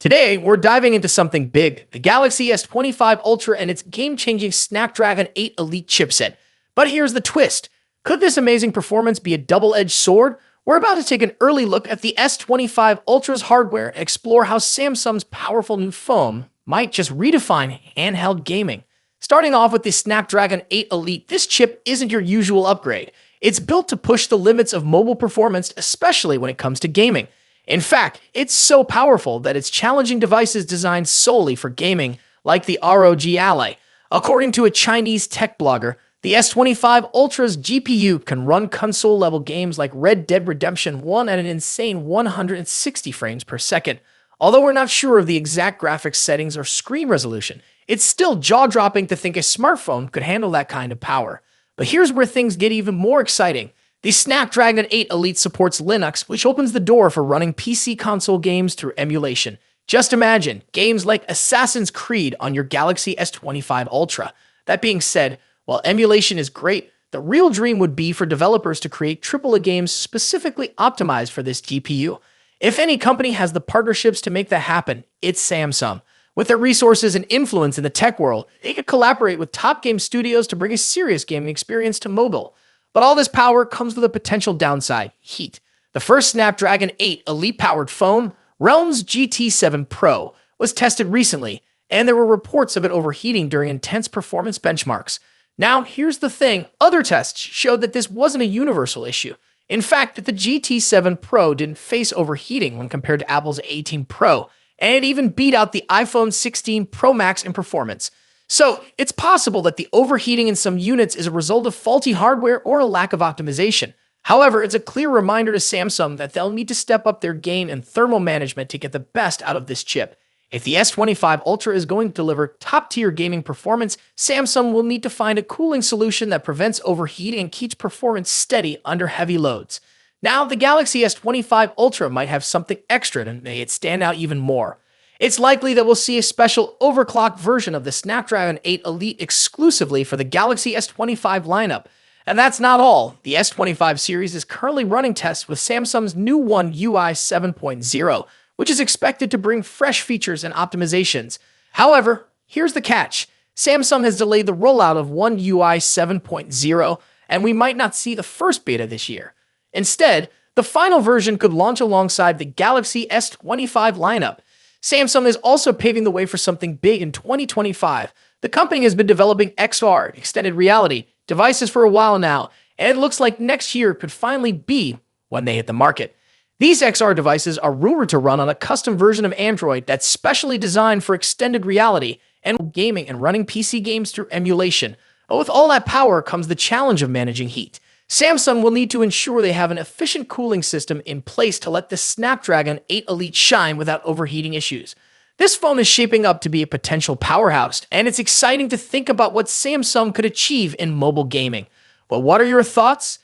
Today, we're diving into something big, the Galaxy S25 Ultra and its game-changing Snapdragon 8 Elite chipset. But here's the twist. Could this amazing performance be a double-edged sword? We're about to take an early look at the S25 Ultra's hardware and explore how Samsung's powerful new phone might just redefine handheld gaming. Starting off with the Snapdragon 8 Elite, this chip isn't your usual upgrade. It's built to push the limits of mobile performance, especially when it comes to gaming. In fact, it's so powerful that it's challenging devices designed solely for gaming, like the ROG Ally. According to a Chinese tech blogger, the S25 Ultra's GPU can run console-level games like Red Dead Redemption 1 at an insane 160 frames per second. Although we're not sure of the exact graphics settings or screen resolution, it's still jaw-dropping to think a smartphone could handle that kind of power. But here's where things get even more exciting. The Snapdragon 8 Elite supports Linux, which opens the door for running PC console games through emulation. Just imagine, games like Assassin's Creed on your Galaxy S25 Ultra. That being said, while emulation is great, the real dream would be for developers to create AAA games specifically optimized for this GPU. If any company has the partnerships to make that happen, it's Samsung. With their resources and influence in the tech world, they could collaborate with top game studios to bring a serious gaming experience to mobile. But all this power comes with a potential downside: heat. The first Snapdragon 8 Elite-powered phone, Realm's GT7 Pro, was tested recently, and there were reports of it overheating during intense performance benchmarks. Now, here's the thing. Other tests showed that this wasn't a universal issue. In fact, the GT7 Pro didn't face overheating when compared to Apple's 18 Pro, and it even beat out the iPhone 16 Pro Max in performance. So, it's possible that the overheating in some units is a result of faulty hardware or a lack of optimization. However, it's a clear reminder to Samsung that they'll need to step up their game in thermal management to get the best out of this chip. If the S25 Ultra is going to deliver top-tier gaming performance, Samsung will need to find a cooling solution that prevents overheating and keeps performance steady under heavy loads. Now, the Galaxy S25 Ultra might have something extra to make it stand out even more. It's likely that we'll see a special overclocked version of the Snapdragon 8 Elite exclusively for the Galaxy S25 lineup. And that's not all. The S25 series is currently running tests with Samsung's new One UI 7.0, which is expected to bring fresh features and optimizations. However, here's the catch. Samsung has delayed the rollout of One UI 7.0, and we might not see the first beta this year. Instead, the final version could launch alongside the Galaxy S25 lineup. Samsung is also paving the way for something big in 2025. The company has been developing XR, extended reality, devices for a while now, and it looks like next year could finally be when they hit the market. These XR devices are rumored to run on a custom version of Android that's specially designed for extended reality and gaming and running PC games through emulation. But with all that power comes the challenge of managing heat. Samsung will need to ensure they have an efficient cooling system in place to let the Snapdragon 8 Elite shine without overheating issues. This phone is shaping up to be a potential powerhouse, and it's exciting to think about what Samsung could achieve in mobile gaming. But what are your thoughts?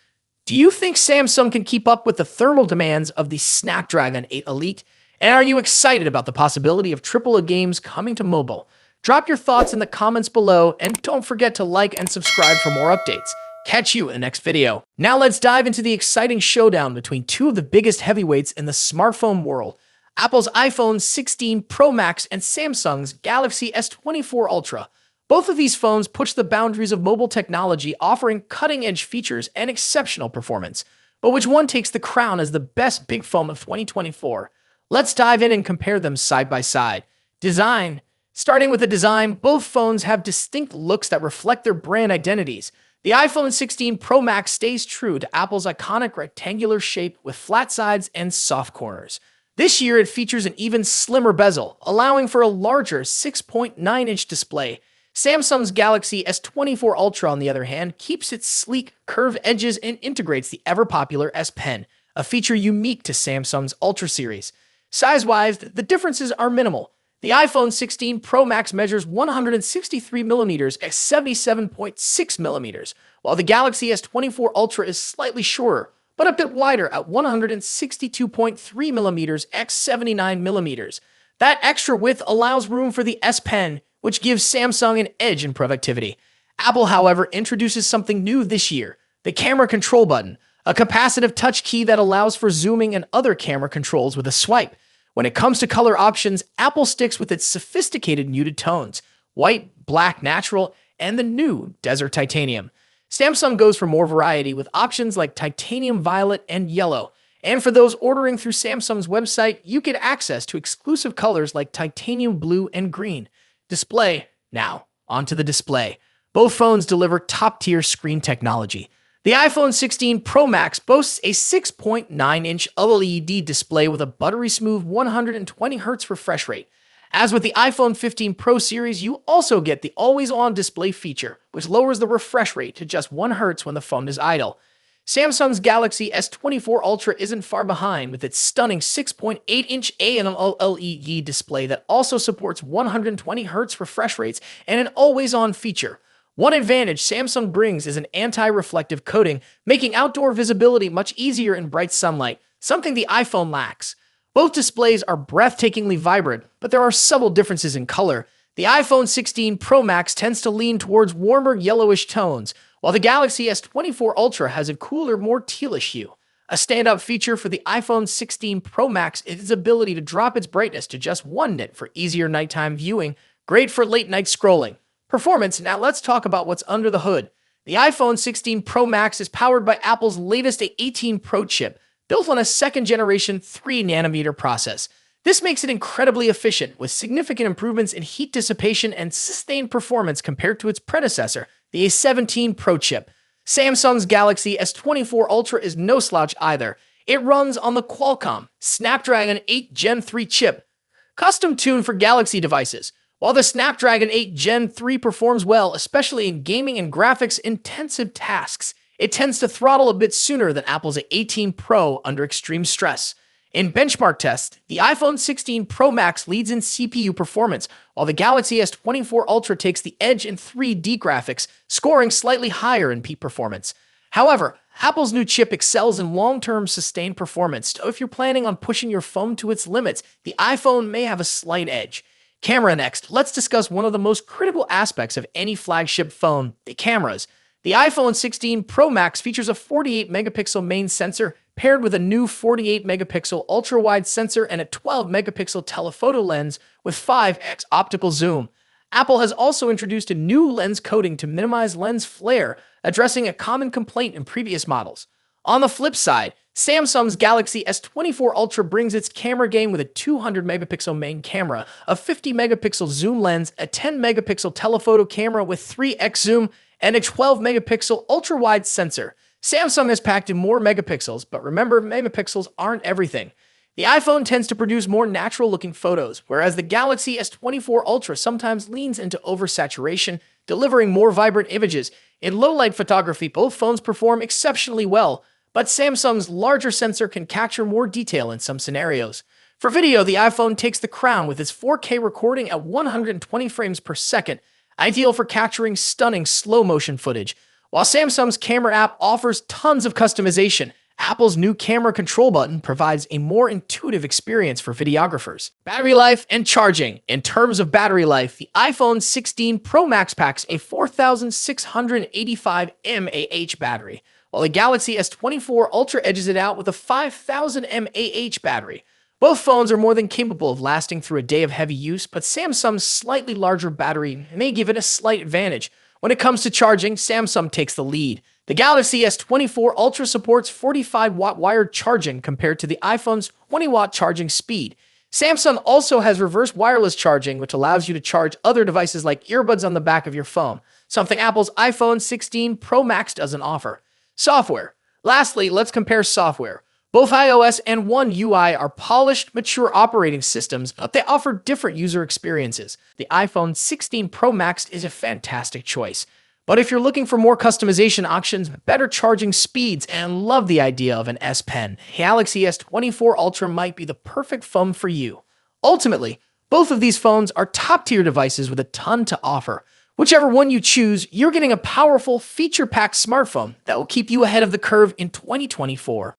Do you think Samsung can keep up with the thermal demands of the Snapdragon 8 Elite? And are you excited about the possibility of AAA games coming to mobile? Drop your thoughts in the comments below, and don't forget to like and subscribe for more updates. Catch you in the next video. Now let's dive into the exciting showdown between two of the biggest heavyweights in the smartphone world: Apple's iPhone 16 Pro Max and Samsung's Galaxy S24 Ultra. Both of these phones push the boundaries of mobile technology, offering cutting-edge features and exceptional performance. But which one takes the crown as the best big phone of 2024? Let's dive in and compare them side by side. Design. Starting with the design, both phones have distinct looks that reflect their brand identities. The iPhone 16 Pro Max stays true to Apple's iconic rectangular shape with flat sides and soft corners. This year, it features an even slimmer bezel, allowing for a larger 6.9-inch display. Samsung's Galaxy S24 Ultra, on the other hand, keeps its sleek, curved edges and integrates the ever-popular S Pen, a feature unique to Samsung's Ultra series. Size-wise, the differences are minimal. The iPhone 16 Pro Max measures 163mm at 77.6mm, while the Galaxy S24 Ultra is slightly shorter, but a bit wider at 162.3mm at 79mm. That extra width allows room for the S Pen, which gives Samsung an edge in productivity. Apple, however, introduces something new this year: the camera control button, a capacitive touch key that allows for zooming and other camera controls with a swipe. When it comes to color options, Apple sticks with its sophisticated muted tones: white, black, natural, and the new Desert Titanium. Samsung goes for more variety with options like titanium violet and yellow. And for those ordering through Samsung's website, you get access to exclusive colors like titanium blue and green. Display. Now, onto the display. Both phones deliver top-tier screen technology. The iPhone 16 Pro Max boasts a 6.9-inch OLED display with a buttery-smooth 120Hz refresh rate. As with the iPhone 15 Pro series, you also get the always-on display feature, which lowers the refresh rate to just 1 Hz when the phone is idle. Samsung's Galaxy S24 Ultra isn't far behind with its stunning 6.8-inch AMOLED display that also supports 120Hz refresh rates and an always-on feature. One advantage Samsung brings is an anti-reflective coating, making outdoor visibility much easier in bright sunlight, something the iPhone lacks. Both displays are breathtakingly vibrant, but there are subtle differences in color. The iPhone 16 Pro Max tends to lean towards warmer yellowish tones, while the Galaxy S24 Ultra has a cooler, more tealish hue. A standout feature for the iPhone 16 Pro Max is its ability to drop its brightness to just 1 nit for easier nighttime viewing, great for late-night scrolling. Performance. Now let's talk about what's under the hood. The iPhone 16 Pro Max is powered by Apple's latest A18 Pro chip, built on a second-generation 3nm process. This makes it incredibly efficient, with significant improvements in heat dissipation and sustained performance compared to its predecessor, the A17 Pro chip. Samsung's Galaxy S24 Ultra is no slouch either. It runs on the Qualcomm Snapdragon 8 Gen 3 chip, custom-tuned for Galaxy devices. While the Snapdragon 8 Gen 3 performs well, especially in gaming and graphics-intensive tasks, it tends to throttle a bit sooner than Apple's A18 Pro under extreme stress. In benchmark tests, the iPhone 16 Pro Max leads in CPU performance, while the Galaxy S24 Ultra takes the edge in 3D graphics, scoring slightly higher in peak performance. However, Apple's new chip excels in long-term sustained performance, so if you're planning on pushing your phone to its limits, the iPhone may have a slight edge. Camera next. Let's discuss one of the most critical aspects of any flagship phone, the cameras. The iPhone 16 Pro Max features a 48-megapixel main sensor paired with a new 48-megapixel ultra-wide sensor and a 12-megapixel telephoto lens with 5x optical zoom. Apple has also introduced a new lens coating to minimize lens flare, addressing a common complaint in previous models. On the flip side, Samsung's Galaxy S24 Ultra brings its camera game with a 200-megapixel main camera, a 50-megapixel zoom lens, a 10-megapixel telephoto camera with 3x zoom, and a 12-megapixel ultra-wide sensor. Samsung has packed in more megapixels, but remember, megapixels aren't everything. The iPhone tends to produce more natural-looking photos, whereas the Galaxy S24 Ultra sometimes leans into oversaturation, delivering more vibrant images. In low-light photography, both phones perform exceptionally well, but Samsung's larger sensor can capture more detail in some scenarios. For video, the iPhone takes the crown with its 4K recording at 120 frames per second, ideal for capturing stunning slow-motion footage. While Samsung's camera app offers tons of customization, Apple's new camera control button provides a more intuitive experience for videographers. Battery life and charging. In terms of battery life, the iPhone 16 Pro Max packs a 4,685 mAh battery, while the Galaxy S24 Ultra edges it out with a 5,000 mAh battery. Both phones are more than capable of lasting through a day of heavy use, but Samsung's slightly larger battery may give it a slight advantage. When it comes to charging, Samsung takes the lead. The Galaxy S24 Ultra supports 45-watt wired charging compared to the iPhone's 20-watt charging speed. Samsung also has reverse wireless charging, which allows you to charge other devices like earbuds on the back of your phone, something Apple's iPhone 16 Pro Max doesn't offer. Software. Lastly, let's compare software. Both iOS and One UI are polished, mature operating systems, but they offer different user experiences. The iPhone 16 Pro Max is a fantastic choice. But if you're looking for more customization options, better charging speeds, and love the idea of an S Pen, Galaxy S24 Ultra might be the perfect phone for you. Ultimately, both of these phones are top-tier devices with a ton to offer. Whichever one you choose, you're getting a powerful, feature-packed smartphone that will keep you ahead of the curve in 2024.